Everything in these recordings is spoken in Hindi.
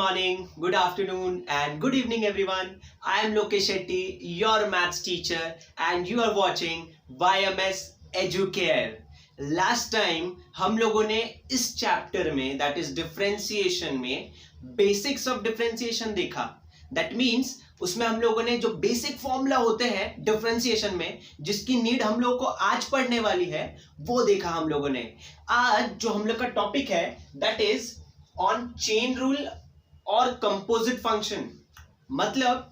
morning, good afternoon, and good evening, everyone. I am Lokesh Shetty, your maths teacher, and you are watching YMS Educare. Last time हम लोगों ने इस चैप्टर में दैट इज डिफरेंशिएशन में बेसिक्स ऑफ डिफरेंशिएशन देखा. दैट मीन्स उसमें हम लोगों ने जो बेसिक फॉर्मूला होते हैं डिफरेंशिएशन में जिसकी नीड हम लोगों को आज पढ़ने वाली है वो देखा हम लोगों ने. आज जो हम लोग का टॉपिक है that is on chain rule और कंपोजिट फंक्शन. मतलब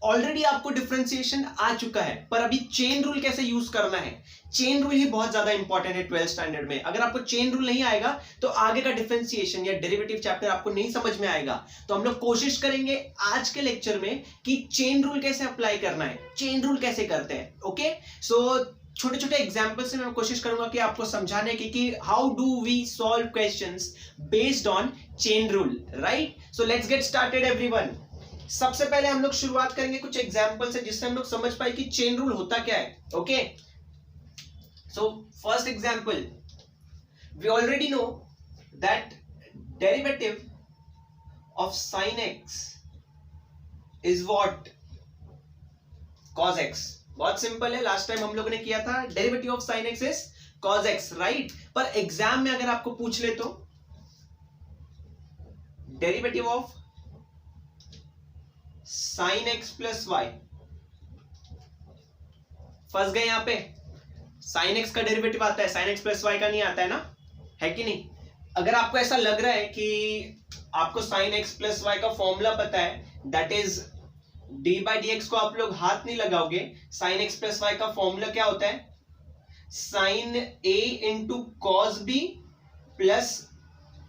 ऑलरेडी आपको डिफरेंशिएशन आ चुका है पर अभी चेन रूल कैसे यूज करना है. चेन रूल ही बहुत ज्यादा इंपॉर्टेंट है 12th स्टैंडर्ड में. अगर आपको चेन रूल नहीं आएगा तो आगे का डिफरेंशिएशन या डेरिवेटिव चैप्टर आपको नहीं समझ में आएगा. तो हम लोग कोशिश करेंगे आज के लेक्चर में कि चेन रूल कैसे अप्लाई करना है, चेन रूल कैसे करते हैं. ओके, सो छोटे छोटे एग्जाम्पल से मैं कोशिश करूंगा कि आपको समझाने की कि how do we solve questions based on chain rule. Right, so let's get started everyone. सबसे पहले हम लोग शुरुआत करेंगे कुछ एग्जाम्पल से जिससे हम लोग समझ पाए कि चेन रूल होता क्या है. Okay, so first example, we already know that derivative of sine x is what, cos x. बहुत सिंपल है, लास्ट टाइम हम लोगों ने किया था derivative of sine x is cos x. Right, पर एग्जाम में अगर आपको पूछ ले तो derivative of sine x plus y, फंस गए यहां पे. साइन एक्स का डेरिवेटिव आता है, साइन एक्स प्लस वाई का नहीं आता है ना, है कि नहीं. अगर आपको ऐसा लग रहा है कि आपको साइन एक्स प्लस वाई का फॉर्मूला पता है that is d by D x को आप लोग हाथ नहीं लगाओगे. साइन एक्स प्लस वाई का फॉर्मूला क्या होता है, sine A into cos B plus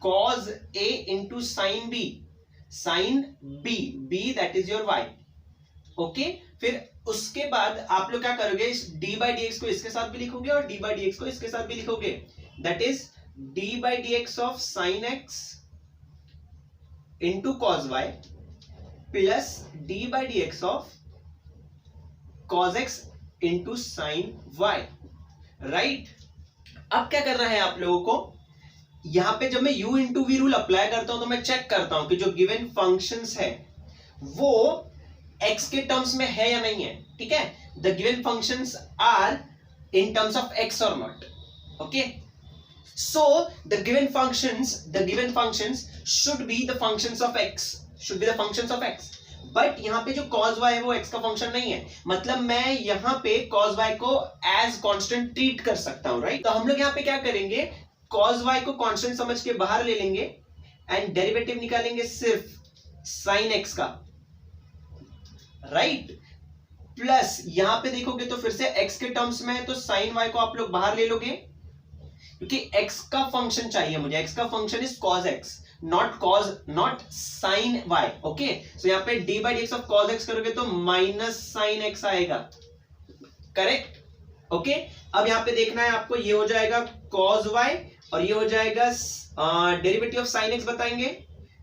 cos A into sine B, sine B, B that is your y. Okay, फिर उसके बाद आप लोग क्या करोगे, डी बाई डी एक्स को इसके साथ भी लिखोगे और डी बाई डी एक्स को इसके साथ भी लिखोगे. That is d by D x of sine x into cos y plus d by D x of cos x into sine y. Right, अब क्या करना है आप लोगों को, यहां पे जब मैं u into v rule apply करता हूं तो मैं चेक करता हूं कि जो गिवन फंक्शंस है वो x के टर्म्स में है या नहीं है. ठीक है, the given functions are in terms of x और not. Okay, so the given functions should be the functions of x, should be the functions of x. But यहां पे जो cos y है वो x का फंक्शन नहीं है. मतलब मैं यहां पे cos y को एज कांस्टेंट ट्रीट कर सकता हूं. राइट, तो हम लोग यहां पे क्या करेंगे, cos y को कांस्टेंट समझ के बाहर ले लेंगे एंड डेरिवेटिव निकालेंगे सिर्फ sin x का. राइट, प्लस यहां पे देखोगे तो फिर से x के टर्म्स में है तो sin y को आप लोग बाहर ले लोगे क्योंकि x का फंक्शन चाहिए मुझे. x का function is cos x, not sin y. Okay, so यहां पे d by D x of cos x करोगे तो माइनस sin x आएगा. करेक्ट. ओके, अब यहां पे देखना है आपको, ये हो जाएगा cos y और ये हो जाएगा डेरिवेटिव ऑफ sin x बताएंगे.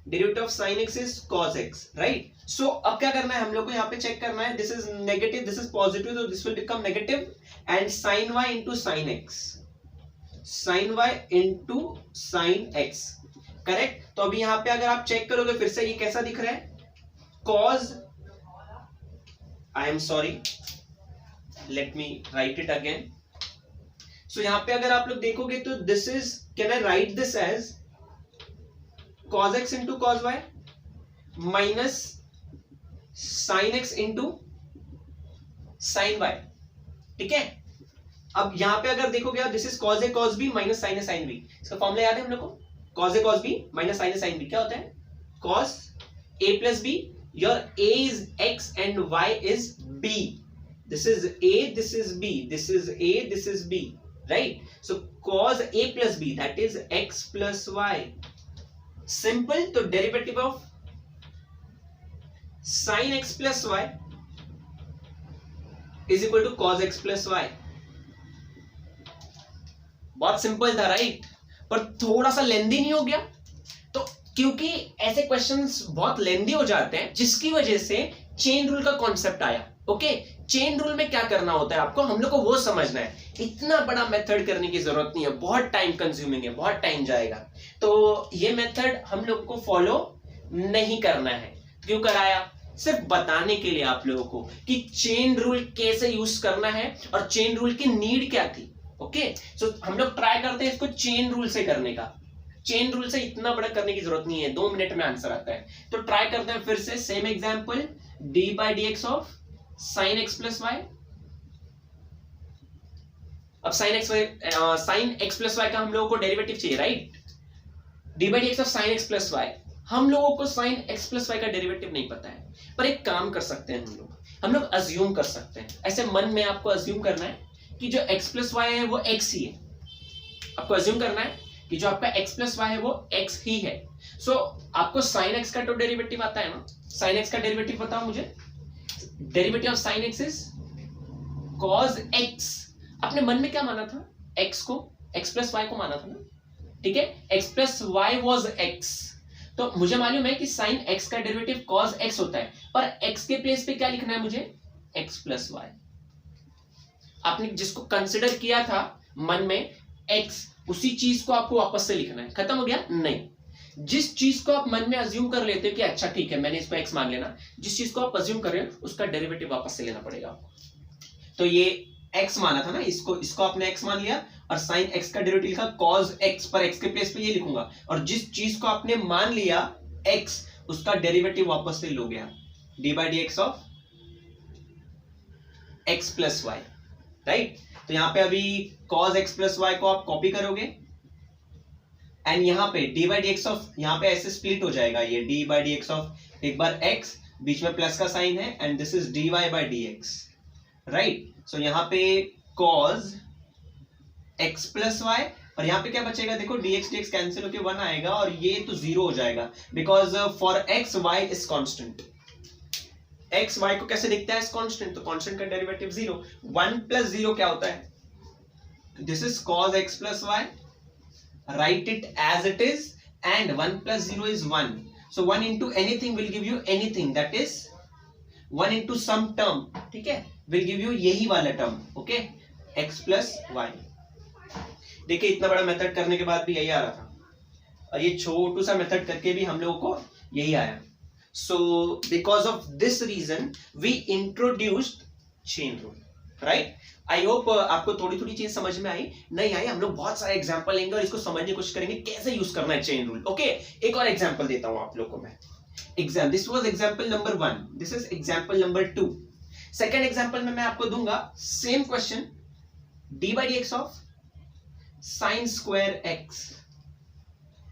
Derivative of sin x is cos x. Right, so अब क्या करना है हम लोग को, यहाँ पे चेक करना है, this is negative, this is positive, तो this will become negative and sin y into sin x, sin y into sin x. Correct, तो अभी यहाँ पे अगर आप चेक करोगे फिर से ये कैसा दिख रहा है, cos, I am sorry, let me write it again. So यहां पे अगर आप लोग देखोगे तो this is, can I write this as cos x into cos y minus sin x into sin y. ठीक है, अब यहां पे अगर देखोगे आप this is cos a cos b minus sin a sin b. इसका फॉर्मूला याद है हम लोग को, cos a cos b minus sin a sin b क्या होता है, cos a plus b. Your a is x and y is b. This is a, this is b, this is a, this is b. Right, so cos a plus b that is x plus y. Simple. तो derivative of sin x plus y is equal to cos x plus y. बहुत सिंपल था. राइट, पर थोड़ा सा लेंदी नहीं हो गया, तो क्योंकि ऐसे क्वेश्चंस बहुत लेंदी हो जाते हैं जिसकी वजह से चेन रूल का कॉन्सेप्ट आया. ओके, चेन रूल में क्या करना होता है आपको, हम लोग को वो समझना है. इतना बड़ा मेथड करने की जरूरत नहीं है, बहुत टाइम कंज्यूमिंग है, बहुत टाइम जाएगा. तो ये मेथड हम लोग को फॉलो नहीं करना है। क्यों कराया? सिर्फ बताने के लिए आप लोगों को कि चेन रूल कैसे यूज करना है और चेन रूल की नीड क्या थी। ओके, सो हम लोग ट्राई करते हैं इसको चेन रूल से करने का। चेन रूल से इतना बड़ा करने की जरूरत नहीं है, 2 मिनट में आंसर आता है। तो ट्राई करते हैं फिर से same example, d by D x of sine x plus y. अब साइन एक्स प्लस वाई का हम लोगों को डेरिवेटिव चाहिए, right? D by D x of sine x plus y. हम लोगों को साइन एक्स प्लस वाई का डेरिवेटिव नहीं पता है, पर एक काम कर सकते हैं हम लोग अज्यूम कर सकते हैं। ऐसे मन में आपको अज्यूम करना है कि जो x प्लस वाई है वो x ही है। आपको अज्यूम करना है कि जो आपका x प्लस वाई है वो x ही है। सो आपको साइन x का तो डेरिवेटिव आता है ना? साइन x का डेरिवेटिव बताओ मुझे। Derivative of sign x is cos x। आपने मन में क्या माना था? x को, x प्लस वाई को माना था ना, ठीक है? x plus why was x। तो मुझे मालूम है कि साइन x का डेरिवेटिव cos x होता है, पर x के प्लेस पे क्या लिखना है मुझे? x plus y. आपने जिसको कंसिडर किया था मन में x, उसी चीज को आपको वापस से लिखना है। खत्म हो गया? नहीं, जिस चीज को आप मन में अज्यूम कर लेते हो कि अच्छा ठीक है मैंने इसको x मान लेना, जिस चीज को आप अज्यूम कर रहे हो उसका डेरिवेटिव वापस से लेना पड़ेगा आपको। तो ये x माना था ना, इसको आपने x मान लिया और sin x का डेरिवेटिव लिखा cos x, पर x के प्लेस पे ये लिखूंगा। और जिस चीज को आपने मान लिया x, उसका डेरिवेटिव वापस से लोगे आप, d by D x of x plus y, right? तो यहां पे अभी cos x प्लस वाई को आप कॉपी करोगे एंड यहां पे d by D x of, यहां पे ऐसे स्प्लिट हो जाएगा ये d by D x of, एक बार x बीच में प्लस का साइन है and this is dy by D x, right? So यहां पे cos x प्लस वाई और यहां पे क्या बचेगा? देखो dx कैंसिल होके 1 आएगा और ये तो 0 हो जाएगा, because for x y is constant. x y को कैसे दिखता है? इज कांस्टेंट, तो कांस्टेंट का डेरिवेटिव 0। 1 प्लस 0 क्या होता है? This is cos x plus y, right it as it is, and 1 plus 0 is 1। So 1 into anything will give you anything, that is 1 into some term, ठीक है, will give you यही वाला term, okay, x plus y. देखिए इतना बड़ा मेथड करने के बाद भी यही आ रहा था, और ये छोटू सा मेथड करके भी हम लोगों को यही आया। So because of this reason we introduced chain rule, right? I hope आपको थोड़ी थोड़ी चीज समझ में आई। नहीं आई, हम लोग बहुत सारे एग्जांपल लेंगे और इसको समझने की कोशिश करेंगे कैसे यूज करना है चेन रूल। ओके, एक और एग्जांपल देता हूं आप लोग को मैं। This was example number 1, this is example number 2। Second example में मैं आपको दूंगा same question, d by D x of sine square x।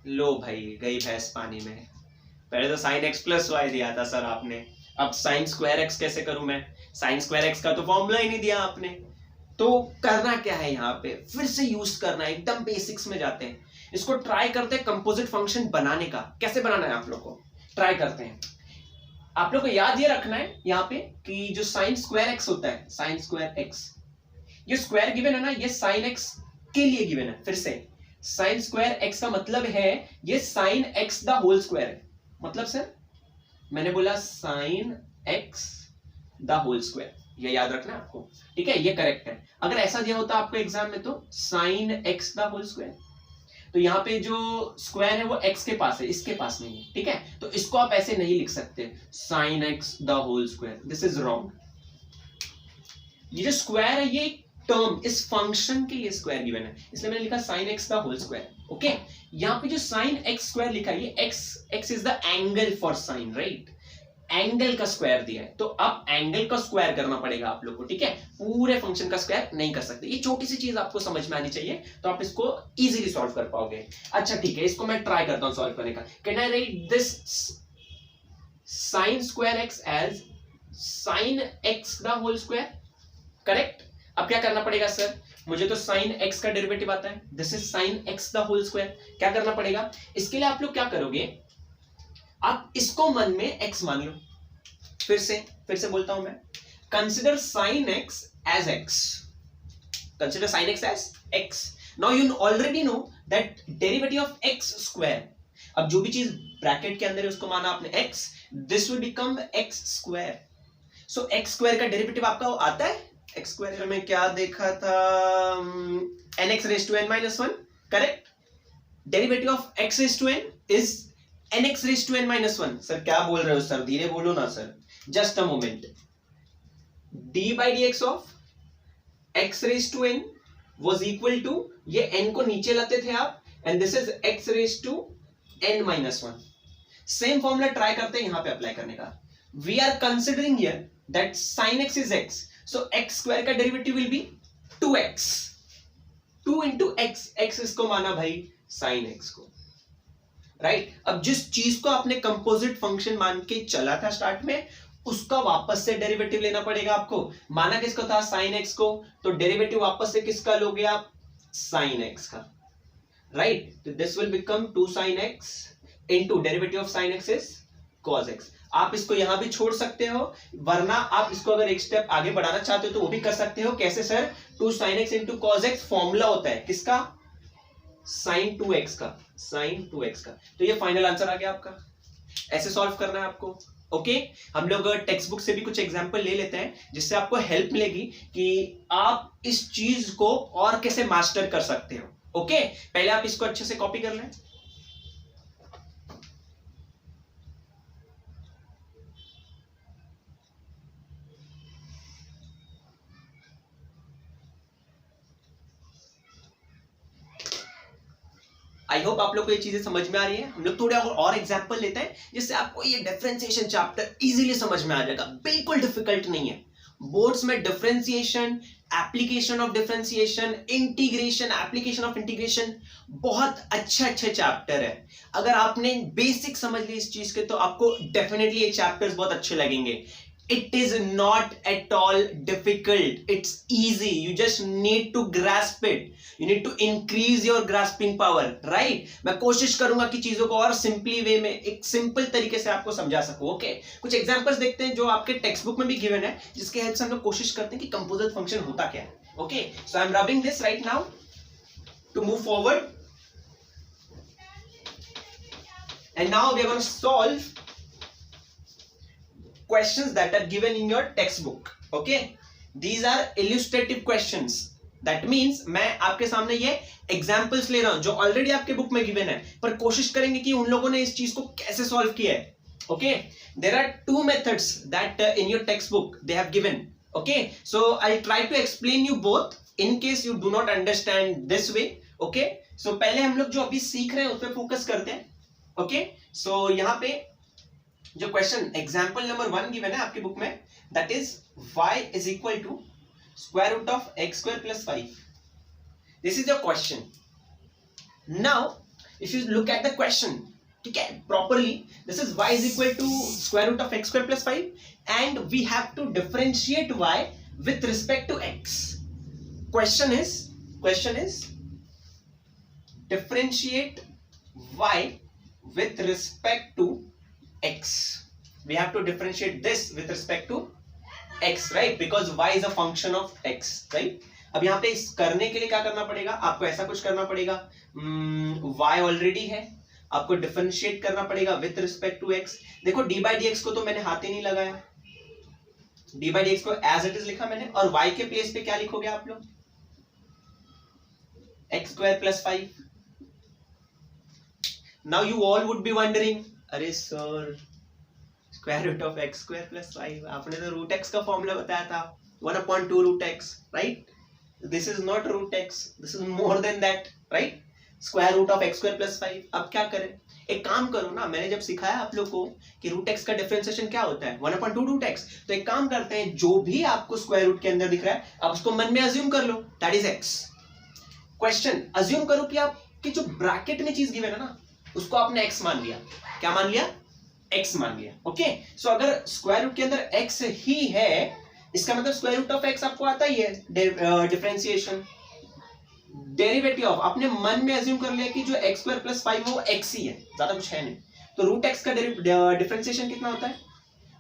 लो भाई, गई भैंस पानी में। पहले तो साइन x प्लस वाई दिया था सर आपने, अब साइन स्क्वायर x कैसे करूं मैं? साइन स्क्वायर x का तो फॉर्मूला ही नहीं दिया आपने। तो करना क्या है यहाँ पे? फिर से यूज करना है, एकदम बेसिक्स में जाते हैं। इसको ट्राई करते हैं कंपोजिट फंक्शन बनाने का। कैसे बनाना है आप लोग को ट्राई करते हैं। आप लोग को याद ये रखना है यहाँ पे कि जो साइन स्क्वायर x होता है, साइन स्क्वायर x, ये स्क्वायर गिवन है ना, ये साइन x के लिए गिवन है। फिर से साइन स्क्वायर x का मतलब है ये sine x the whole square है। मतलब सर मैंने बोला sine x the whole square, ये याद रखना है आपको, ठीक है? ये करेक्ट है। अगर ऐसा दिया होता आपको एग्जाम में तो sine x the whole square, तो यहाँ पे जो स्क्वायर है वो x के पास है, इसके पास नहीं है, ठीक है? तो इसको आप ऐसे नहीं लिख सकते sine x the whole square, this is wrong. ये जो स्क्वायर है ये टर्म, इस फंक्शन के लिए स्क्वायर गिवन है, इसलिए मैंने लिखा sine x the whole square. Okay, यहाँ पे जो साइन एक्स स्क्वायर लिखा है, ये x is the angle for sine, right? Angle का स्क्वायर दिया है, तो अब एंगल का स्क्वायर करना पड़ेगा आप लोग को, ठीक है? पूरे फंक्शन का स्क्वायर नहीं कर सकते। ये छोटी सी चीज आपको समझ में आनी चाहिए, तो आप इसको इजीली सॉल्व कर पाओगे। अच्छा ठीक है, इसको मैं ट्राई करता हूं सॉल्व करने का। Can I write this sine square x as sine x the whole square? Correct. अब क्या करना पड़ेगा सर? मुझे तो साइन x का डेरिवेटिव आता है, this is sine x the whole square. क्या करना पड़ेगा इसके लिए? आप लोग क्या करोगे, आप इसको मन में x मान लो। फिर से बोलता हूं मैं, consider sine x as x, consider sine x as x। Now you already know that derivative of x square, अब जो भी चीज ब्रैकेट के अंदर है उसको माना आपने x, this will become x square. So x square का डेरिवेटिव आपका आता है, एक्स स्क्वायर में क्या देखा था, nx raise to n minus 1, correct? Derivative of x raise to n is nx raise to n minus one. Sir क्या बोल रहे हो सर, धीरे बोलो ना सर, just a moment. d by D x of x raise to n was equal to, ये n को नीचे लाते थे आप, and this is x raise to n minus one. Same formula try करते हैं यहां पे अप्लाई करने का। We are considering here that sin x is x, so x square का derivative will be 2x, 2 into x, x इसको माना भाई sin x को, राइट। अब जिस चीज को आपने कंपोजिट फंक्शन मान के चला था स्टार्ट में, उसका वापस से डेरिवेटिव लेना पड़ेगा आपको। माना किसको था, sin x को, तो डेरिवेटिव वापस से किसका लोगे आप, sin x का, राइट। तो this will become 2 sin x into derivative of sin x is cos x। आप इसको यहां भी छोड़ सकते हो, वरना आप इसको अगर एक स्टेप आगे बढ़ाना चाहते हो तो वो भी कर सकते हो। कैसे sir, 2 sin x into cos x formula होता है किसका, sin 2x का, sin 2x का। तो ये फाइनल आंसर आ गया आपका। ऐसे सॉल्व करना है आपको, ओके। हम लोग टेक्स्ट बुक से भी कुछ एग्जांपल ले लेते हैं, जिससे आपको हेल्प मिलेगी कि आप इस चीज को और कैसे मास्टर कर सकते हो, ओके। पहले आप इसको अच्छे से कॉपी कर लें। आई होप आप लोग को ये चीजें समझ में आ रही है। हम लोग थोड़े और एग्जांपल लेते हैं, जिससे आपको ये डिफरेंशिएशन चैप्टर इजीली समझ में आ जाएगा। बिल्कुल डिफिकल्ट नहीं है। बोर्ड्स में differentiation, application of differentiation, integration, application of integration, बहुत अच्छे चैप्टर है। अगर आपने बेसिक समझ ली इस चीज के, तो आपको डेफिनेटली ये चैप्टर्स बहुत अच्छे लगेंगे। It is not at all difficult. It's easy. You just need to grasp it. You need to increase your grasping power, right? मैं कोशिश करूंगा कि चीजों को और सिंपली वे में, एक सिंपल तरीके से आपको समझा सकूं, ओके। कुछ एग्जांपल्स देखते हैं जो आपके टेक्स्ट बुक में भी गिवन है, जिसके हेल्प से हम लोग कोशिश करते हैं कि कंपोजिट फंक्शन होता क्या है, okay. So I am rubbing this right now to move forward, and now we are going to solve questions that are given in your textbook, okay? These are illustrative questions. That means मैं आपके सामने ये examples ले रहा हूं जो ऑलरेडी आपके बुक में गिवन है, पर कोशिश करेंगे कि उन लोगों ने इस चीज को कैसे सॉल्व किया है, okay? There are two methods that in your textbook they have given, okay? So I'll try to explain you both in case you do not understand this way, okay? So पहले हम लोग जो अभी सीख रहे हैं उस पर फोकस करते हैं, okay? So यहाँ पे जो क्वेश्चन एग्जाम्पल नंबर 1 गिवन है आपकी बुक में, that is y is equal to square root of x square plus 5। This is the question. Now if you look at the question, ठीक है, properly, this is y is equal to square root of x square plus 5 and we have to differentiate y with respect to x। Question is differentiate y with respect to x. We have to differentiate this with respect to x, right? Because y is a function of x, right? अब यहाँ पे इस करने के लिए क्या करना पड़ेगा, आपको ऐसा कुछ करना पड़ेगा, y ऑलरेडी है, आपको डिफरेंशिएट करना पड़ेगा विथ रिस्पेक्ट टू x। देखो d बाई डी एक्स को तो मैंने हाथ ही नहीं लगाया, d बाई डी एक्स को एज इट इज लिखा मैंने, और y के प्लेस पे क्या लिखोगे आप लोग, x square plus 5। Now you all would be wondering, अरे sir square root of x square plus 5, आपने तो रूट एक्स का फॉर्मूला बताया था 1/2 root x, right? This is not root x, this is more than that, right? Square root of x square plus 5। अब क्या करें, एक काम करो ना, मैंने जब सिखाया आप लोग को कि रूट एक्स का डिफरेंशिएशन क्या होता है 1/2 रूट एक्स, तो एक काम करते हैं, जो भी आपको स्क्वायर रूट के अंदर दिख रहा है आप उसको मन में अज्यूम कर लो, that is x. Question, assume करो कि आपकी जो ब्रैकेट में चीज गिवन है ना, उसको आपने x मान लिया। क्या मान लिया, x मान लिया, ओके। सो अगर स्क्वायर रूट के अंदर x ही है, इसका मतलब स्क्वायर रूट ऑफ x आपको आता ही है, डिफरेंशिएशन, डेरिवेटिव ऑफ, आपने मन में अज्यूम कर लिया कि जो x स्क्वायर प्लस 5 वो x ही है, ज्यादा कुछ है नहीं। तो रूट x का डिफरेंशिएशन कितना होता है,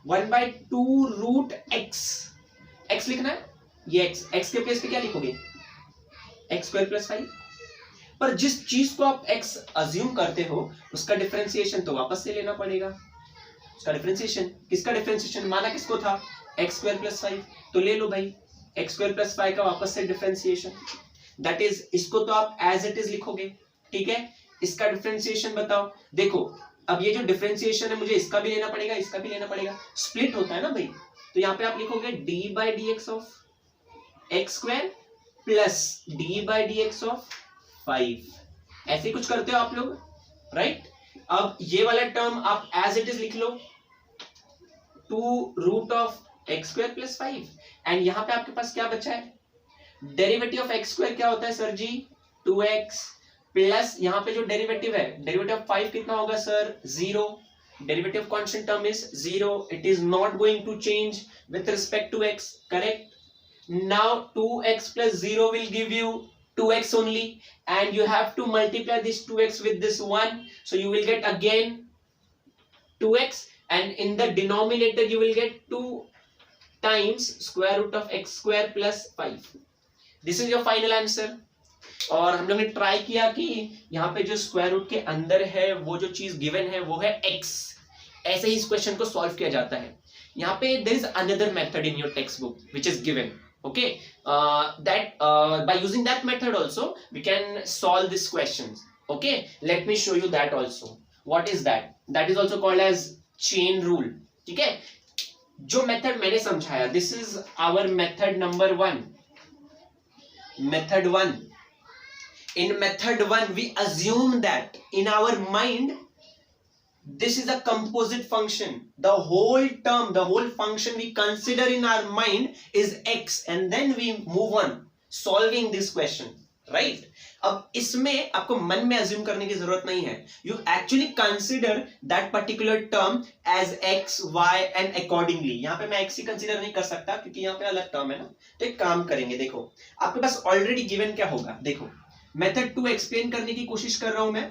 1/2 रूट x लिखना है, ये x के प्लेस पे क्या लिखोगे, एक्स स्क्वायर प्लस 5। पर जिस चीज को आप x अज्यूम करते हो उसका डिफरेंशिएशन तो वापस से लेना पड़ेगा। उसका डिफरेंशिएशन, किसका डिफरेंशिएशन माना किसको था, एक्स स्क्वायर प्लस 5, तो ले लो भाई एक्स स्क्वायर प्लस 5 का वापस से डिफरेंशिएशन, दैट इज, इसको तो आप एज इट इज लिखोगे, ठीक है। इसका डिफरेंशिएशन बताओ, देखो अब ये जो डिफरेंशिएशन है मुझे इसका भी लेना पड़ेगा, इसका भी लेना पड़ेगा, स्प्लिट होता है ना भाई। तो यहाँ पे आप लिखोगे d by D x of x square plus d by D x of 5, ऐसे कुछ करते हो आप लोग, राइट। अब ये वाला टर्म आप एज इट इज लिख लो, 2 root of x square plus 5, and यहाँ पे आपके पास क्या बचा है, डेरिवेटिव ऑफ एक्स स्क्वायर क्या होता है सर जी, 2x प्लस यहाँ पे जो डेरिवेटिव है, डेरिवेटिव ऑफ 5 कितना होगा sir, 0, derivative constant term is 0, it is not going to change with respect to x, correct. Now 2x plus 0 will give you 2x only, and you have to multiply this 2x with this 1, so you will get again 2x, and in the denominator you will get 2 times square root of x square plus 5. This is your final answer. और हम लोग ने ट्राई किया कि यहाँ पे जो स्क्वायर रूट के अंदर है वो जो चीज गिवन है वो है x, ऐसे ही इस क्वेश्चन को सॉल्व किया जाता है। यहाँ पे there is another method in your text book which is given, okay, that by using that method also we can solve this questions, okay, let me show you that also. What is that? That is also called as chain rule, ठीक है। जो मेथड मैंने समझाया, this is our method number 1, method 1. In method 1 we assume that in our mind this is a composite function, the whole term, the whole function we consider in our mind is x, and then we move on solving this question, right? अब इसमें आपको मन में assume करने की जरूरत नहीं है, you actually consider that particular term as x, y and accordingly. यहाँ पे मैं x ही consider नहीं कर सकता क्योंकि यहाँ पे अलग टर्म है ना। तो एक काम करेंगे, देखो आपके पास ऑलरेडी गिवन क्या होगा, देखो मेथड 2 एक्सप्लेन करने की कोशिश कर रहा हूं मैं,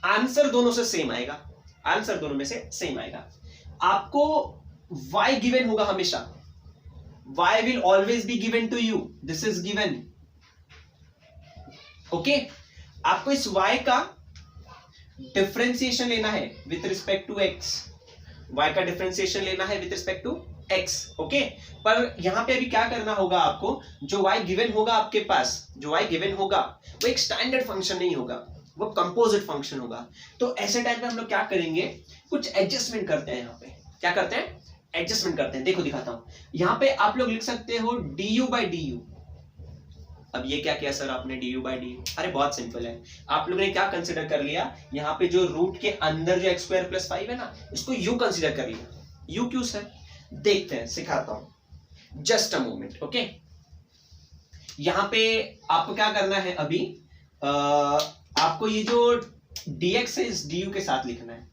आंसर दोनों से सेम आएगा, आंसर दोनों में से सेम आएगा। आपको y गिवन होगा हमेशा, y will always be given to you, this is given, okay. आपको इस y का डिफरेंशिएशन लेना है with respect to x, y का डिफरेंशिएशन लेना है with respect to x, okay. पर यहां पे अभी क्या करना होगा आपको, जो y गिवन होगा आपके पास, जो y गिवन होगा वो एक स्टैंडर्ड फंक्शन नहीं होगा, वो कंपोजिट फंक्शन होगा। तो ऐसे टाइम पे हम लोग क्या करेंगे, कुछ एडजस्टमेंट करते हैं। यहाँ पे क्या करते हैं, एडजस्टमेंट करते हैं। देखो दिखाता हूं, यहाँ पे आप लोग लिख सकते हो du by du। अब ये क्या किया सर आपने, du by du, अरे बहुत सिंपल है, आप लोगों ने क्या कंसिडर कर लिया, यहाँ पे जो रूट के अंदर जो x स्क्वायर प्लस 5 है ना, इसको u कंसिडर कर लिया। u क्यों सर, देखते हैं, सिखाता हूं, जस्ट अ मोमेंट, ओके। यहां पे आपको क्या करना है अभी, आपको ये जो dx है इस du के साथ लिखना है,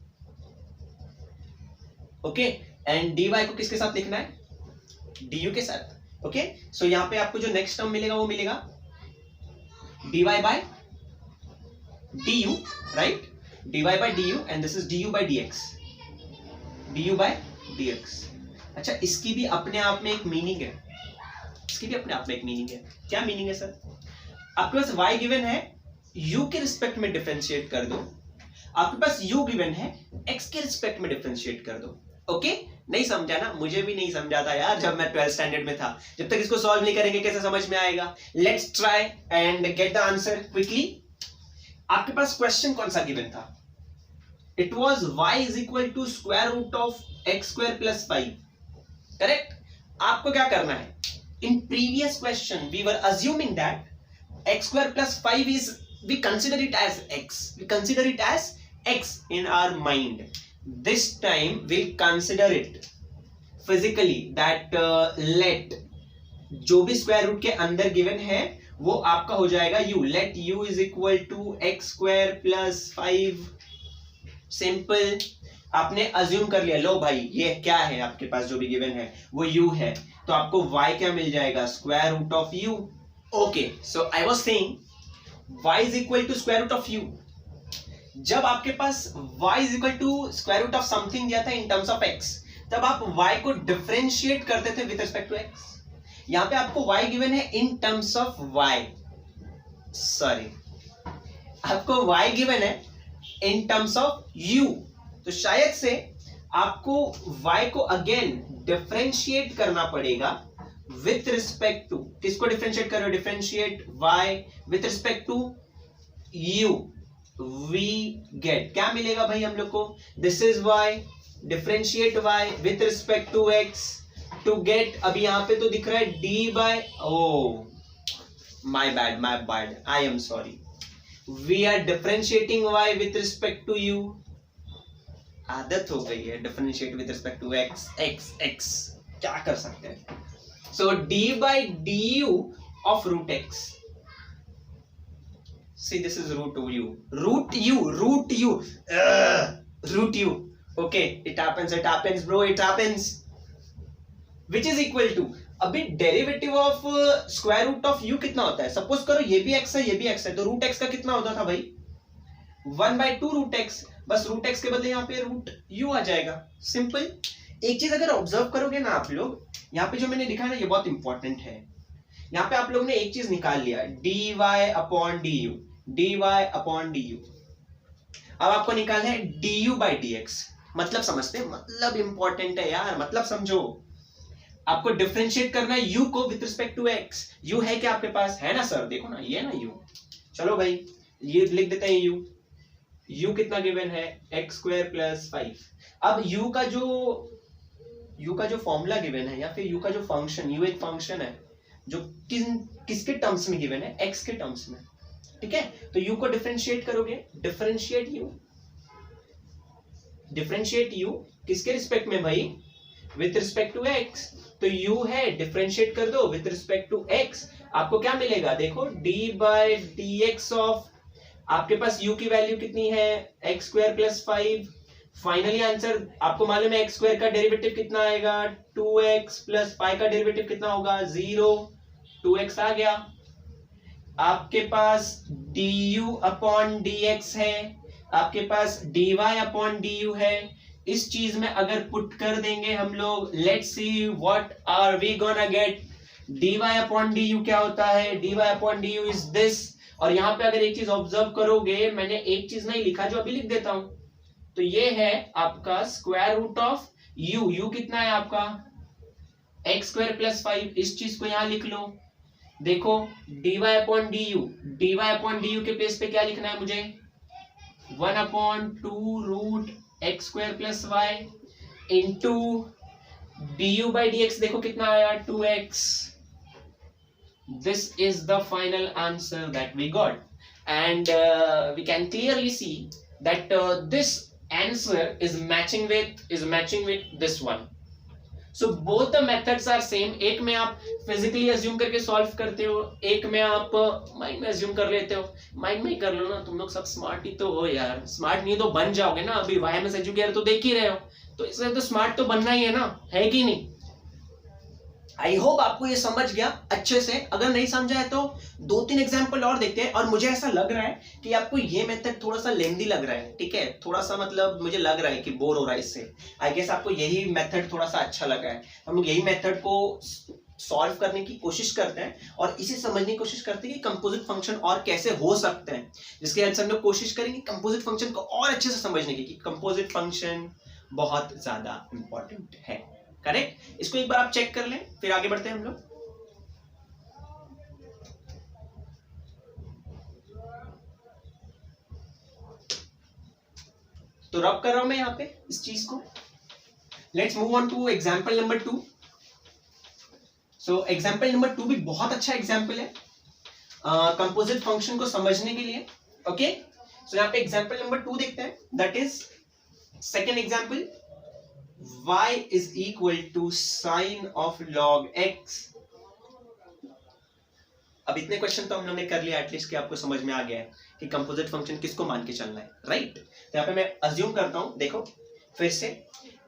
ओके, एंड dy को किसके साथ लिखना है, du के साथ, ओके। सो यहां पे आपको जो नेक्स्ट टर्म मिलेगा वो मिलेगा dy बाय du, राइट, dy by du, and this is du by dx, du by dx। अच्छा, इसकी भी अपने आप में एक मीनिंग है, इसकी भी अपने आप में एक मीनिंग है। क्या मीनिंग है सर, आपके पास y गिवन है, u के रिस्पेक्ट में डिफरेंशिएट कर दो, आपके पास u गिवन है, x के रिस्पेक्ट में डिफरेंशिएट कर दो, ओके। नहीं समझा ना, मुझे भी नहीं समझा था यार जब मैं 12th स्टैंडर्ड में था। जब तक इसको सॉल्व नहीं करेंगे कैसे समझ में आएगा। Let's try and get the answer quickly. आपके पास क्वेश्चन कौन सा गिवन था, it was y is equal to square root of x square plus 5, correct. आपको क्या करना है, in previous question we were assuming that x square plus 5 is, we consider it as x, we consider it as x in our mind. This time we'll consider it physically that let जो भी स्क्वायर रूट के अंदर गिवन है वो आपका हो जाएगा u, let u is equal to x square plus 5। Simple, आपने अज्यूम कर लिया, लो भाई ये क्या है आपके पास जो भी गिवन है वो u है, तो आपको y क्या मिल जाएगा, square root of u, okay. So I was saying y is equal to square root of u। जब आपके पास y is equal to square root of something दिया था इन टर्म्स ऑफ x, तब आप y को डिफरेंशिएट करते थे विद रिस्पेक्ट टू x। यहां पे आपको y गिवन है इन टर्म्स ऑफ y, सॉरी आपको y गिवन है इन टर्म्स ऑफ u, तो शायद से आपको y को अगेन डिफरेंशिएट करना पड़ेगा विथ रिस्पेक्ट टू, किसको डिफरेंशिएट कर रहे हो, differentiate y with respect to u, we get, क्या मिलेगा भाई हम लोग को, this is y, differentiate y with respect to x to get, अभी यहां पे तो दिख रहा है D by, oh my bad, I am sorry, we are differentiating y with respect to u, आदत हो गई है differentiate with respect to x, x क्या कर सकते हैं, so d by d u of root x, see this is root u, okay, it happens bro, it happens, which is equal to, अभी derivative of square root of u कितना होता है, सपोज करो ये भी x है ये भी x है, तो रूट x का कितना होता था भाई 1/2 root x, bus route x के बदले यहाँ पे रूट u आ जाएगा, सिंपल। एक चीज अगर ऑब्जर्व करोगे ना आप लोग, यहाँ पे जो मैंने लिखा है ना ये बहुत इंपॉर्टेंट है, यहाँ पे आप लोग ने एक चीज निकाल लिया dy अपॉन du, अब आपको निकालना है du by dx, मतलब समझते, मतलब इंपॉर्टेंट है यार, मतलब समझो, आपको डिफरेंशिएट करना है u को with respect to x, u है क्या आपके पास, है ना सर, देखो ना ये ना u, चलो भाई ये लिख देते हैं u कितना गिवन है x² + 5, अब u का जो फॉर्मूला गिवन है या फिर u का जो फंक्शन, u एक फंक्शन है जो किसके टर्म्स में गिवन है, x के टर्म्स में, ठीक है, तो u को डिफरेंशिएट करोगे, डिफरेंशिएट u किसके रिस्पेक्ट में भाई, विथ रिस्पेक्ट टू x, तो u है, डिफरेंशिएट कर दो विथ रिस्पेक्ट टू x, आपको क्या मिलेगा देखो d बाय dx ऑफ, आपके पास u की वैल्यू कितनी है x² + 5, फाइनली आंसर आपको मालूम है x² का डेरिवेटिव कितना आएगा 2x + 5 का डेरिवेटिव कितना होगा 0, 2x आ गया, आपके पास du अपॉन dx है, आपके पास dy अपॉन du है, इस चीज में अगर पुट कर देंगे हम लोग, let's see what are we gonna get, dy upon du क्या होता है, dy upon du is this, और यहाँ पे अगर एक चीज ऑब्जर्व करोगे, मैंने एक चीज नहीं लिखा जो अभी लिख देता हूं, तो ये है आपका स्क्वायर रूट ऑफ u कितना है आपका x² + 5, इस चीज को यहां लिख लो, देखो dy अपॉन du के प्लेस पे क्या लिखना है मुझे 1/2 रूट x² + y into du by dx, देखो कितना आया 2x, this is the final answer that we got, and we can clearly see that this answer is matching with this one, so both the methods are same, एक में आप फिजिकली अज्यूम करके सॉल्व करते हो, एक में आप माइंड में अज्यूम कर लेते हो, माइंड में ही कर लो ना, तुम लोग सब स्मार्ट ही तो हो यार, स्मार्ट नहीं तो बन जाओगे ना, अभी YMS एजुकेयर तो देख ही रहे हो, तो इसलिए तो स्मार्ट तो बनना ही है ना, है कि नहीं। आई होप आपको ये समझ गया अच्छे से, अगर नहीं समझा है तो 2-3 एग्जांपल और देखते हैं, और मुझे ऐसा लग रहा है कि आपको ये मेथड थोड़ा सा लेंदी लग रहा है, ठीक है, थोड़ा सा मतलब मुझे लग रहा है कि बोर हो रहा है इससे, आई गेस आपको यही मेथड थोड़ा सा अच्छा लगा है, हम लोग यही मेथड को सॉल्व करने की कोशिश करते हैं और इसे समझने की कोशिश करते हैं कि कंपोजिट फंक्शन और कैसे हो सकते हैं, जिसके हेल्प से हम लोग कोशिश करेंगे कंपोजिट फंक्शन को और अच्छे से समझने की, कि कंपोजिट फंक्शन बहुत ज्यादा इंपॉर्टेंट है, करेक्ट। इसको एक बार आप चेक कर लें, फिर आगे बढ़ते हैं हम लोग। तो रब कर रहा हूं मैं यहां पे इस चीज को। Let's move on to example number 2। So example number 2 भी बहुत अच्छा एग्जाम्पल है कंपोजिट फंक्शन को समझने के लिए। ओके, सो यहाँ पे एग्जाम्पल नंबर 2 देखते हैं, that is second example, y is equal to sin of log x। अब इतने क्वेश्चन तो हम लोगों ने कर लिया एटलीस्ट, कि आपको समझ में आ गया है कि कंपोजिट फंक्शन किसको मान के चलना है, राइट। तो यहाँ पे मैं अज्यूम करता हूं, देखो फिर से,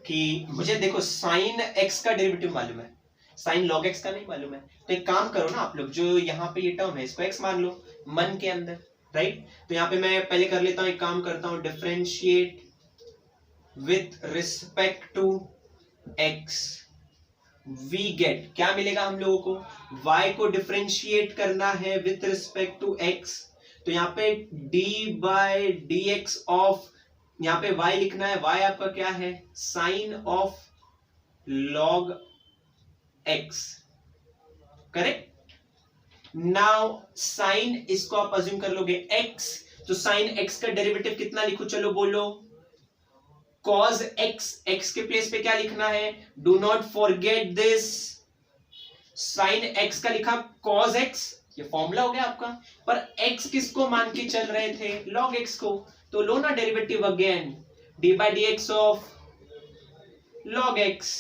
कि मुझे देखो साइन x का डेरिवेटिव मालूम है, साइन log x का नहीं मालूम है, तो एक काम करो ना आप लोग, जो यहाँ पे ये टर्म है इसको x मान लो मन के अंदर, राइट। तो यहाँ पे मैं पहले कर लेता हूँ, एक काम करता हूँ, differentiate with respect to x, we get, क्या मिलेगा हम लोगों को, y को डिफरेंशिएट करना है with respect to x, तो यहाँ पे d by dx ऑफ, यहाँ पे y लिखना है, y आपका क्या है, sine of log x, correct. Now sine, इसको आप अज्यूम कर लोगे x, तो साइन एक्स का डेरिवेटिव कितना लिखूं, चलो बोलो, cos x, x के प्लेस पे क्या लिखना है, do not forget this, sine x का लिखा cos x, ये फॉर्मूला हो गया आपका, पर x किसको मान के चल रहे थे, log x को, तो लो ना derivative again, D by D x of log x,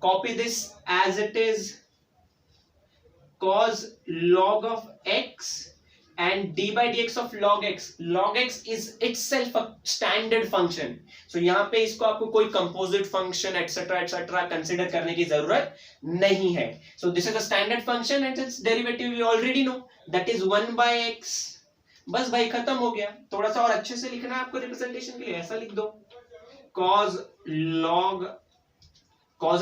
copy this as it is, cos log of x and d by dx of log x. Log x is itself a standard function. So यहाँ पे इसको आपको कोई composite function etc कंसिडर करने की जरूरत नहीं है. So this is a standard function and its derivative we already know, that is 1 by x. बस भाई खत्म हो गया. थोड़ा सा और अच्छे से लिखना है आपको रिप्रेजेंटेशन के लिए, ऐसा लिख दो, cos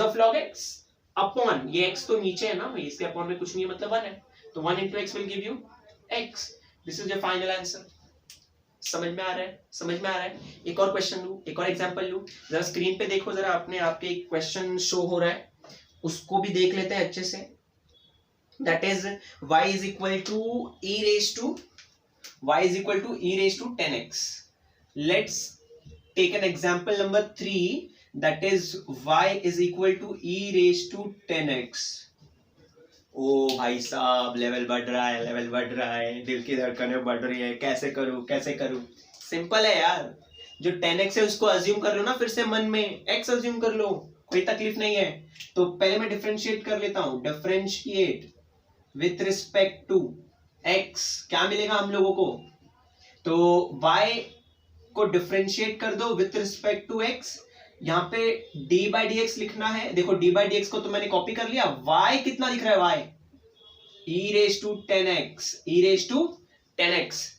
of log x upon, ये x तो नीचे है ना, इसके अपॉन में कुछ नहीं है, मतलब 1 है, तो 1 into x will give you x. This is your final answer. समझ में आ रहा है, समझ में आ रहा है. एक और क्वेश्चन लूं, एक और एग्जांपल लूं, जरा स्क्रीन पे देखो, जरा आपने आपके एक क्वेश्चन शो हो रहा है, उसको भी देख लेते हैं अच्छे से. That is y is equal to e raised to 10x. Let's take an example number 3, that is y is equal to e raised to 10x. ओ भाई साहब, लेवल बढ़ रहा है, लेवल बढ़ रहा है, दिल की धड़कनें बढ़ रही है, कैसे करूं कैसे करूं. सिंपल है यार, जो 10x है उसको अज्यूम कर लो ना, फिर से मन में x अज्यूम कर लो, कोई तकलीफ नहीं है. तो पहले मैं डिफरेंशिएट कर लेता हूं, differentiate with respect to x, क्या मिलेगा हम लोगों को, तो y को डिफरेंशिएट कर दो विथ रिस्पेक्ट टू x. यहाँ पे d by dx लिखना है, देखो d by dx को तो मैंने कॉपी कर लिया, y कितना लिख रहा है, y e raised to 10x,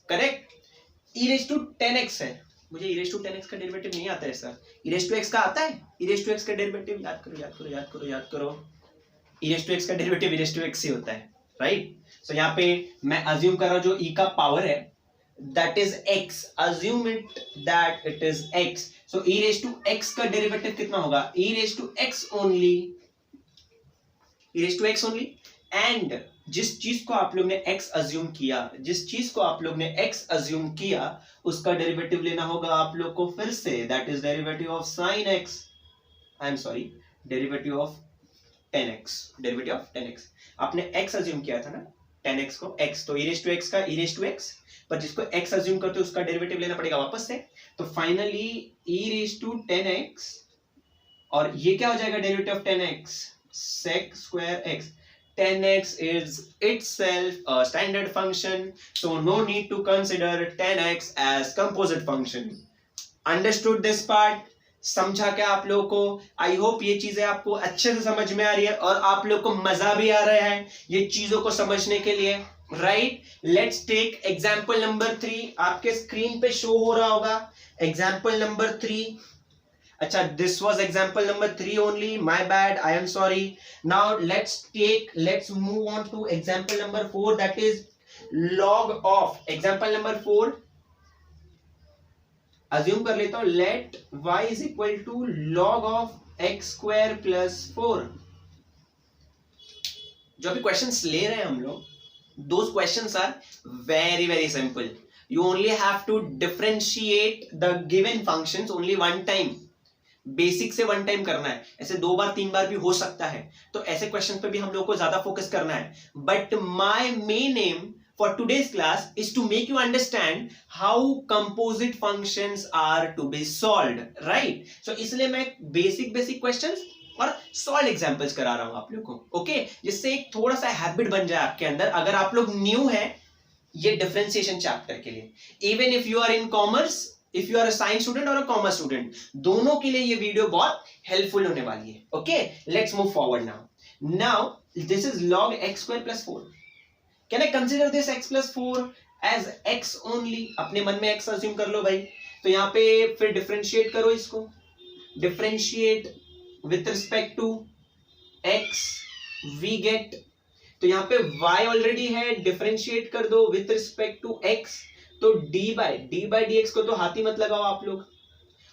correct, e raised to 10x है. मुझे e raised to 10x का डेरिवेटिव नहीं आता है sir, e raised to x का आता है, e raised to x का डेरिवेटिव याद करो, e raised to x का derivative e raised to x ही होता है, राइट. सो यहाँ पे मैं अज्यूम कर रहा हूँ जो e का पावर है, that is x, assume it that it is x. So e raised to x का डेरिवेटिव कितना होगा, e raised to x only, and जिस चीज को आप लोग ने x अज्यूम किया, उसका डेरिवेटिव लेना होगा आप लोग को फिर से, that is derivative of sin x, I am sorry, derivative of 10x. आपने x अज्यूम किया था ना, 10x को x, तो e raised to x का e raised to x, पर जिसको x अज्यूम करते हो उसका डेरिवेटिव लेना पड़ेगा वापस से. तो finally e raised to 10x, और ये क्या हो जाएगा, derivative of 10x, sec square x. 10x is itself a standard function, so no need to consider 10x as composite function. Understood this part? समझा क्या आप लोगों को? आई होप ये चीजें आपको अच्छे से समझ में आ रही है और आप लोग को मजा भी आ रहा है ये चीजों को समझने के लिए, right. Let's take example number 3, आपके स्क्रीन पे शो हो रहा होगा एग्जाम्पल नंबर 3. अच्छा, this was example number 3 only, my bad, I am sorry. Now let's move on to example number 4, that is log of. Example number 4 assume कर लेता हूं, let y is equal to log of x square plus 4. जो अभी क्वेश्चंस ले रहे हैं हम लोग, those questions are very very simple. You only have to differentiate the given functions only one time. Basic से वन टाइम करना है, ऐसे 2 बार 3 बार भी हो सकता है, तो ऐसे क्वेश्चन पे भी हम लोग को ज्यादा फोकस करना है. But my main M for today's class is to make you understand how composite functions are to be solved, right? So इसलिए मैं basic questions और solved examples करा रहा हूं आप लोग को, okay? जिससे एक थोड़ा सा हैबिट बन जाए आपके अंदर, अगर आप लोग न्यू हैं ये डिफरेंशिएशन चैप्टर के लिए. Even if you are in commerce, if you are a science student और अ कॉमर्स स्टूडेंट, दोनों के लिए ये वीडियो बहुत हेल्पफुल होने वाली है. Okay, let's move forward now. This is log x square plus 4. Can I consider this x plus 4 as x only? अपने मन में x assume कर लो भाई. तो यहाँ पे फिर डिफरेंशिएट करो इसको, differentiate with respect to x, we get, तो यहाँ पे y ऑलरेडी है, डिफरेंशिएट कर दो विथ रिस्पेक्ट टू x, तो d by dx को तो हाथ ही मत लगाओ आप लोग,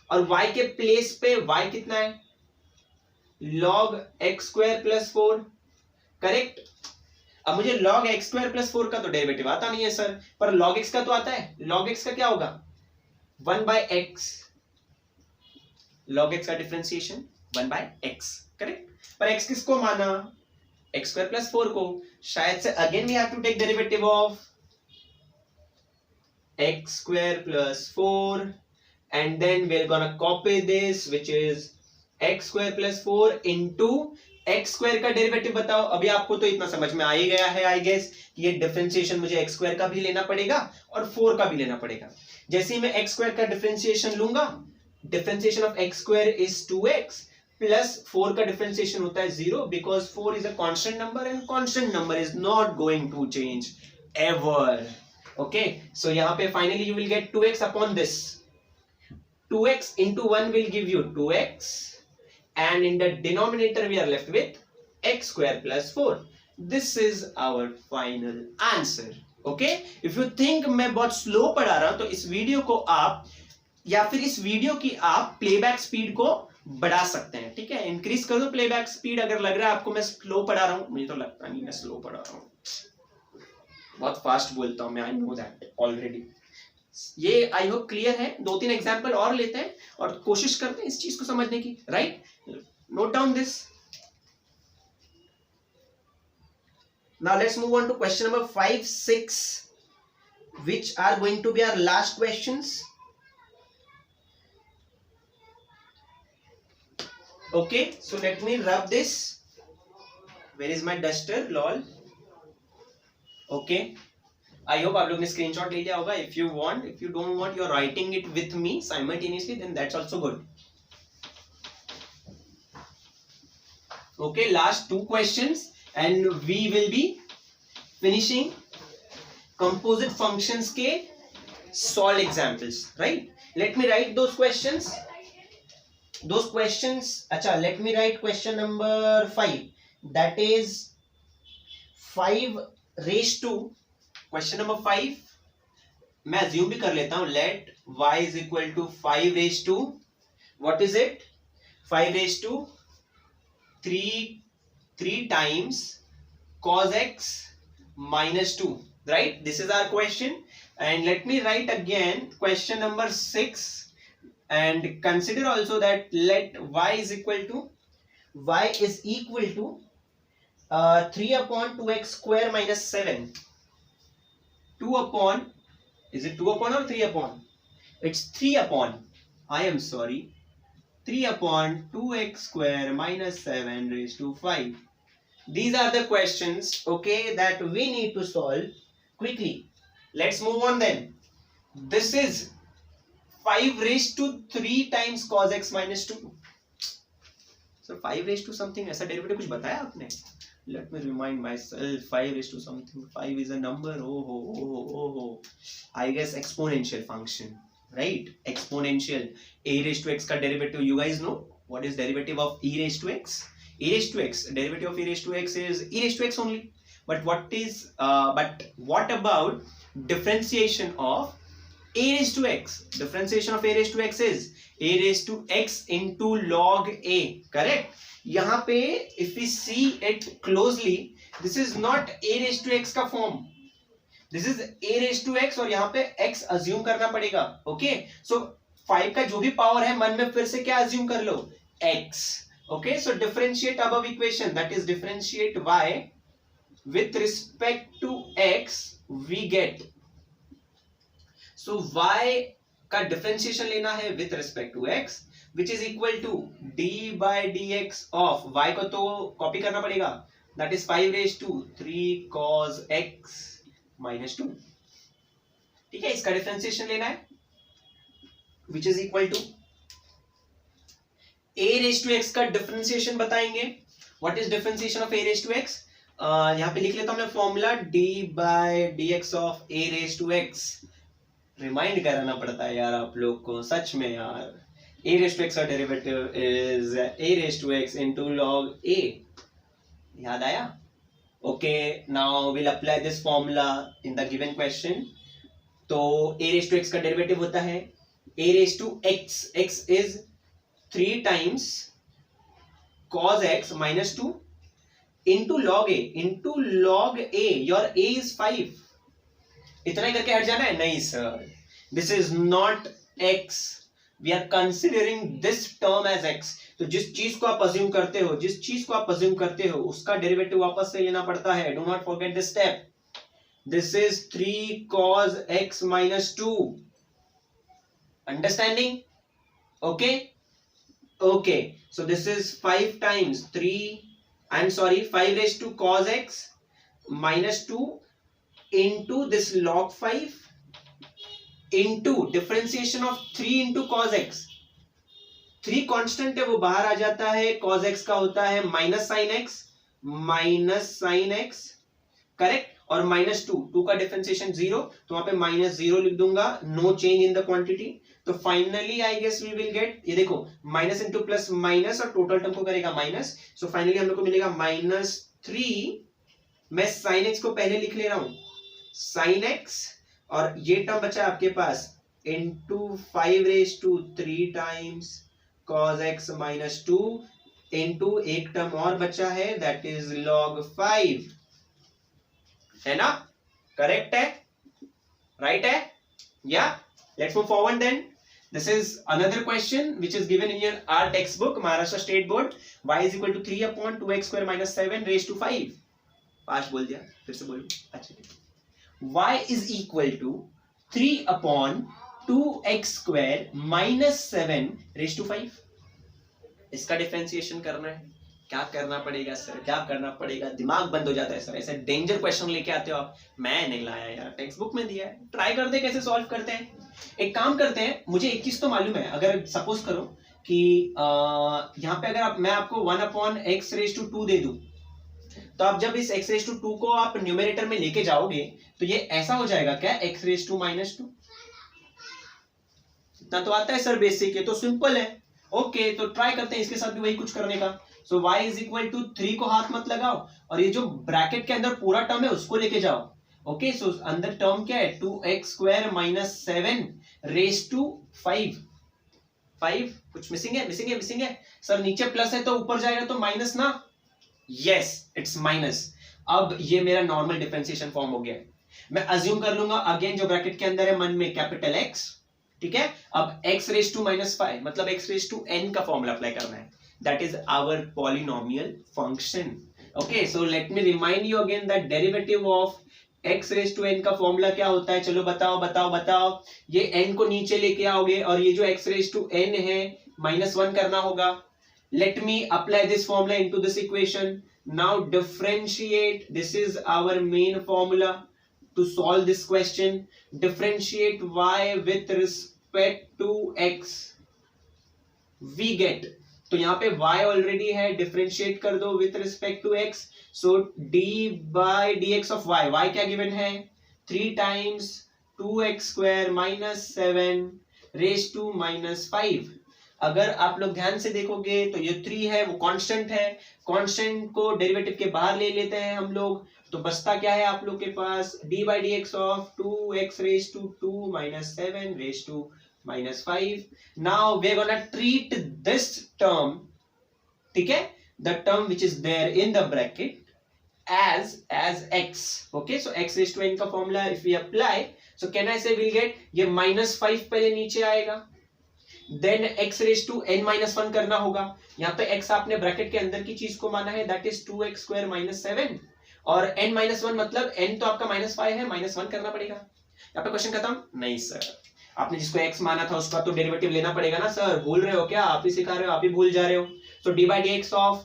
और y के प्लेस पे y कितना है, log x square plus 4, correct. अब मुझे log x स्क्वायर प्लस 4 का तो डेरिवेटिव आता नहीं है सर, पर log x का तो आता है। log x का क्या होगा? 1/x, log x का डिफरेंशिएशन 1/x, करेक्ट। पर x किसको माना? x स्क्वायर प्लस 4 को। शायद से again we have to take derivative of x square plus 4 and then we're gonna copy this which is x square plus 4 into x square का डेरिवेटिव बताओ। अभी आपको तो इतना समझ में आ ही गया है आई गेस कि ये डिफरेंशिएशन मुझे x स्क्वायर का भी लेना पड़ेगा और 4 का भी लेना पड़ेगा। जैसे ही मैं x स्क्वायर का डिफरेंशिएशन लूंगा, differentiation of x square is 2x plus 4 का डिफरेंशिएशन होता है 0 because 4 is a constant number and constant number is not going to change ever. Okay, so यहाँ पे finally you will get 2x upon this. 2x into 1 will give you 2x and in the denominator we are left with x square plus 4. This is our final answer. Okay, if you think मैं बहुत slow पढ़ा रहा हूँ तो इस वीडियो को आप या फिर इस वीडियो की आप प्लेबैक स्पीड को बढ़ा सकते हैं, ठीक है, इंक्रीज कर दो प्लेबैक स्पीड। अगर लग रहा है आपको मैं स्लो पढ़ा रहा हूँ, मुझे तो लगता नहीं मैं स्लो पढ़ा रहा हूँ, बहुत फास्ट बोलता हूं मैं, आई नो दैट ऑलरेडी। ये आई होप क्लियर है। 2-3 एग्जांपल और लेते हैं और कोशिश करते हैं इस चीज को समझने की, right? Note down this. Now let's move on to question number 5, 6 which are going to be our last questions. Okay, so let me rub this. Where is my duster? Lol. Okay, I hope आप लोग ने स्क्रीनशॉट ले लिया होगा। If you want, if you don't want, you are writing it with me simultaneously, then that's also good. Okay, last 2 questions and we will be finishing composite functions के solve examples, right? Let me write those questions. अच्छा, let me write question number 5, that is 5 raise to, question number 5 मैं अज्यूम भी कर लेता हूं, let y is equal to 5 raise to, what is it? 5 raise to 3 times cos x minus 2, right? This is our question and let me write again question number 6 and consider also that let y is equal to 3 upon 2x square minus 7. 2 upon, is it 2 upon or 3 upon? It's 3 upon, I am sorry, 3 upon 2x square minus 7 raised to 5. These are the questions, okay, that we need to solve quickly. Let's move on then. This is 5 raised to 3 times cos x minus 2. So 5 raised to something, ऐसा डेरिवेटिव कुछ बताया आपने? Let me remind myself, 5 raised to something, 5 is a number, oh, I guess exponential function, right? Exponential, a raised to x का derivative, you guys know what is derivative of e raised to x? E raised to x, derivative of e raised to x is e raised to x only. But what about differentiation of a raised to x? Differentiation of a raised to x is a raised to x into log a, correct? यहाँ पे if we see it closely, this is not a raised to x का form, this is a raised to x और यहाँ पे x assume करना पड़ेगा, okay? So 5 का जो भी पावर है मन में फिर से क्या assume कर लो? x, okay? So differentiate above equation, that is differentiate y with respect to x, we get, so y का differentiation लेना है with respect to x, which is equal to d by dx of y को तो कॉपी करना पड़ेगा, that is 5 raised to 3 cos x minus 2, ठीक है? इसका डिफरेंशिएशन लेना है which is equal to a raised to x का डिफरेंशिएशन बताएंगे। what is differentiation of a raised to x? यहाँ पे लिख लेता हूं मैं formula d by dx of a raised to x। Remind कराना पड़ता है यार आप लोग को, सच में यार। a raised to x का derivative is a raised to x into log a, याद आया? Okay, now will apply this formula in the given question. तो a raised to x का डेरिवेटिव होता है a raised to x, x is 3 times cos x minus 2 into log A, your A is 5, इतना ही करके हट जाना है? नहीं sir, this is not x, we are considering this term as x। तो जिस चीज को आप अज्यूम करते हो उसका डेरिवेटिव वापस से लेना पड़ता है। Do not forget this step. This is 3 cos x minus 2, understanding? Okay, so this is 5 times 5 raised to cos x minus 2 into this log 5 into differentiation of 3 into cos x। 3 constant है, वो बाहर आ जाता है, cos x का होता है माइनस साइन x, करेक्ट, और माइनस 2 का डिफरेंशिएशन 0, तो वहां पे माइनस 0 लिख दूंगा, no change in the quantity. तो finally I guess we will get, ये देखो माइनस इंटू प्लस माइनस, और टोटल टर्म को करेगा माइनस, सो फाइनली हम लोग को मिलेगा -3। मैं साइन एक्स को पहले लिख ले रहा हूं, साइन एक्स, और ये टर्म बचा आपके पास into 5 raised to 3 times cos x minus 2 into एक टर्म और बचा है, दैट इज log 5, है ना? करेक्ट है, राइट है? या let's move forward then. This is another question which is given in your our text book, Maharashtra state board. y is equal to 3 upon 2x square minus 7 raised to 5। पांच बोल दिया, फिर से बोलो। अच्छा, y is equal to 3 upon 2x square minus 7 raised to 5। इसका डिफरेंशिएशन करना है। क्या करना पड़ेगा सर, क्या करना पड़ेगा? दिमाग बंद हो जाता है सर, ऐसे डेंजर क्वेश्चन लेके आते हो आप। मैं नहीं लाया यार, टेक्स्ट बुक में दिया है, ट्राई करते हैं कैसे सॉल्व करते हैं। एक काम करते हैं, मुझे एक चीज तो मालूम है, अगर सपोज करो कि यहाँ पे अगर मैं आपको 1 upon x raised to 2 दे दूं, तो आप जब इस x raised to 2 को आप न्यूमरेटर में लेके जाओगे तो ये ऐसा हो जाएगा क्या, x raised to minus 2। इतना तो आता है सर बेसिक, ये तो सिंपल है। ओके, तो ट्राई करते हैं इसके साथ भी वही कुछ करने का। सो y इज इक्वल टू 3 को हाथ मत लगाओ, और ये जो ब्रैकेट के अंदर पूरा टर्म है उसको लेके जाओ। ओके, सो अंदर टर्म क्या है, 2x square minus 7 raise to 5। कुछ मिसिंग है सर, नीचे प्लस है तो ऊपर जाएगा तो माइनस ना। Yes, it's minus. अब ये मेरा नॉर्मल डिफरेंशिएशन फॉर्म हो गया है। मैं अज्यूम कर लूंगा अगेन जो ब्रैकेट के अंदर है मन में कैपिटल X, ठीक है। अब x रेज टू -5 मतलब x रेज टू n का फॉर्मूला अप्लाई करना है, that is our polynomial function. Okay, so let me remind you again that derivative of x raise to n का फॉर्मूला क्या होता है। चलो बताओ। ये n को नीचे लेके आओगे और ये जो x रेज टू n है -1 करना होगा। Let me apply this formula into this equation. Now differentiate, this is our main formula to solve this question. Differentiate y with respect to x, we get, तो यहाँ पे y ऑलरेडी है, डिफरेंशिएट कर दो with respect to x, so d by dx of y क्या गिवन है, 3 times 2x square minus 7 raised to -5। अगर आप लोग ध्यान से देखोगे तो ये 3 है, वो कांस्टेंट है, कांस्टेंट को डेरिवेटिव के बाहर ले लेते हैं हम लोग, तो बचता क्या है आप लोग के पास, d by dx of 2x raised to 2 minus 7 raised to -5। Now we are gonna treat this term, ठीक है, the term which is there in the bracket as x। Okay, so x raised to n का formula if we apply, so can I say we'll get ये -5 पहले नीचे आएगा, then x raised to n-1 करना होगा। यहाँ पे x आपने ब्रैकेट के अंदर की चीज को माना है, that is 2x square minus 7, और n-1 मतलब n तो आपका -5 है, -1 करना पड़ेगा। यहाँ पे क्वेश्चन खत्म? नहीं सर, आपने जिसको x माना था उसका तो डेरिवेटिव लेना पड़ेगा ना सर, भूल रहे हो क्या? आप ही सिखा रहे हो, आप ही भूल जा रहे हो। तो d by dx of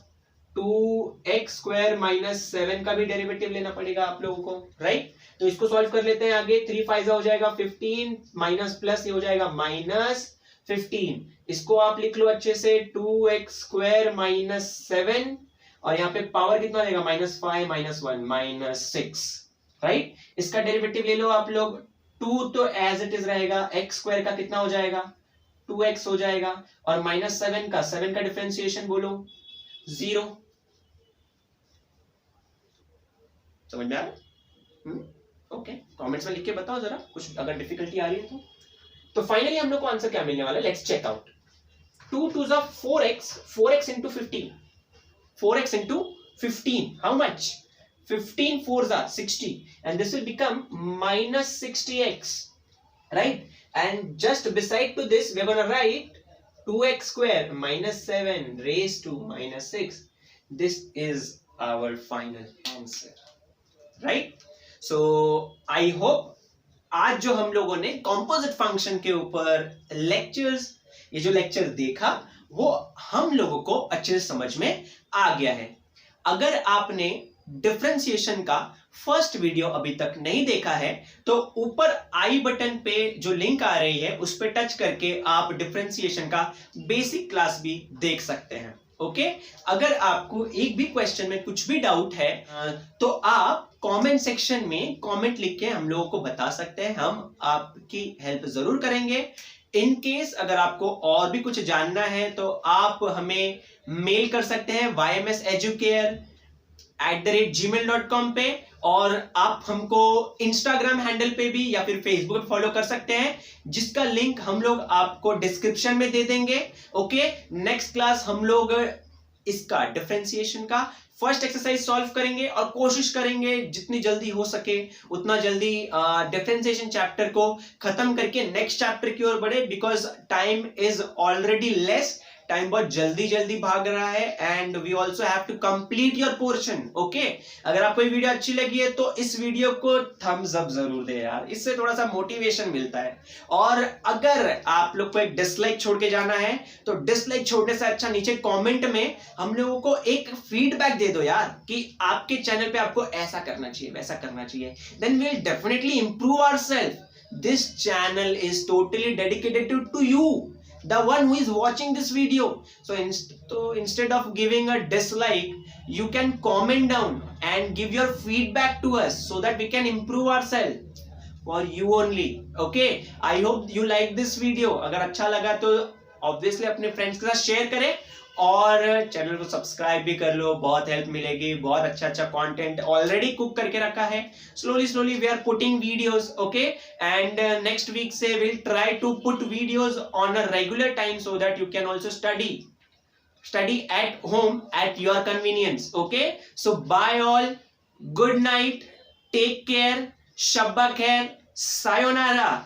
2x square minus 7 का भी डेरिवेटिव लेना पड़ेगा आप लोगों को, राइट? तो इसको सॉल्व कर लेते हैं आगे। 3 5 हो जाएगा 15, माइनस प्लस ये हो जाएगा -15। इसको आप लिख लो अच्छे से, 2x square minus 7, और यहाँ पे पावर कितना रहेगा, -5 -1 -6, राइट? इसका डेरिवेटिव ले लो आप लोग। 2 तो एज इट इज रहेगा, x स्क्वायर का कितना हो जाएगा, 2x हो जाएगा, और -7 का डिफरेंशिएशन बोलो 0। समझ में आ रहा है? ओके, कमेंट्स में लिख के बताओ जरा, कुछ अगर डिफिकल्टी आ रही है तो फाइनली हम लोग को आंसर क्या मिलने वाला है, let's check out. 2 2 4x, 4x into 15, 4x into 15. How much? 15 fours are 60, and this will become minus 60x, right? And just beside to this, we're gonna write 2x square minus 7 raised to minus 6. This is our final answer, right? So I hope आज जो हम लोगों ने कॉम्पोजिट फंक्शन के ऊपर लेक्चर्स, ये जो लेक्चर देखा, वो हम लोगों को अच्छे से समझ में आ गया है। अगर आपने डिफरेंशिएशन का फर्स्ट वीडियो अभी तक नहीं देखा है तो ऊपर आई बटन पे जो लिंक आ रही है उस पे टच करके आप डिफरेंशिएशन का बेसिक क्लास भी देख सकते हैं। ओके, अगर आपको एक भी क्वेश्चन में कुछ भी डाउट है तो आप कमेंट सेक्शन में कमेंट लिख के हम लोगों को बता सकते हैं, हम आपकी हेल्प जरूर करेंगे। इन केस अगर आपको और भी कुछ जानना है तो आप हमें मेल कर सकते हैं ymeducare@gmail.com पे, और आप हमको इंस्टाग्राम हैंडल पे भी या फिर फेसबुक पे फॉलो कर सकते हैं, जिसका लिंक हम लोग आपको डिस्क्रिप्शन में दे देंगे। ओके, नेक्स्ट क्लास हम लोग इसका डिफरेंशिएशन का फर्स्ट एक्सरसाइज सॉल्व करेंगे और कोशिश करेंगे जितनी जल्दी हो सके उतना जल्दी डिफरेंशिएशन चैप्टर को खत्म करके नेक्स्ट चैप्टर की ओर बढ़े, because time is already less, time बहुत जल्दी जल्दी भाग रहा है, and we also have to complete your portion. Okay, अगर आपको ये वीडियो अच्छी लगी है तो इस वीडियो को थम्स अप जरूर दे यार, इससे थोड़ा सा मोटिवेशन मिलता है। और अगर आप लोग को एक डिसलाइक छोड़ के जाना है तो डिसलाइक छोड़ने से अच्छा नीचे कमेंट में हम लोगों को एक फीडबैक दे दो यार कि आपके चैनल पे आपको ऐसा करना चाहिए, वैसा करना चाहिए, then we will definitely improve ourselves. This channel is totally dedicated to you, the one who is watching this video. So instead of giving a dislike, you can comment down and give your feedback to us so that we can improve ourselves for you only. Okay, I hope you like this video. अगर अच्छा लगा तो obviously अपने friends के साथ share करें और चैनल को सब्सक्राइब भी कर लो, बहुत हेल्प मिलेगी। बहुत अच्छा अच्छा कंटेंट ऑलरेडी कुक करके रखा है, slowly we are putting videos. Okay, and next week से will try to put videos on a regular time so that you can also study at home at your convenience. Okay, so bye all, good night, take care, shabba khair, sayonara.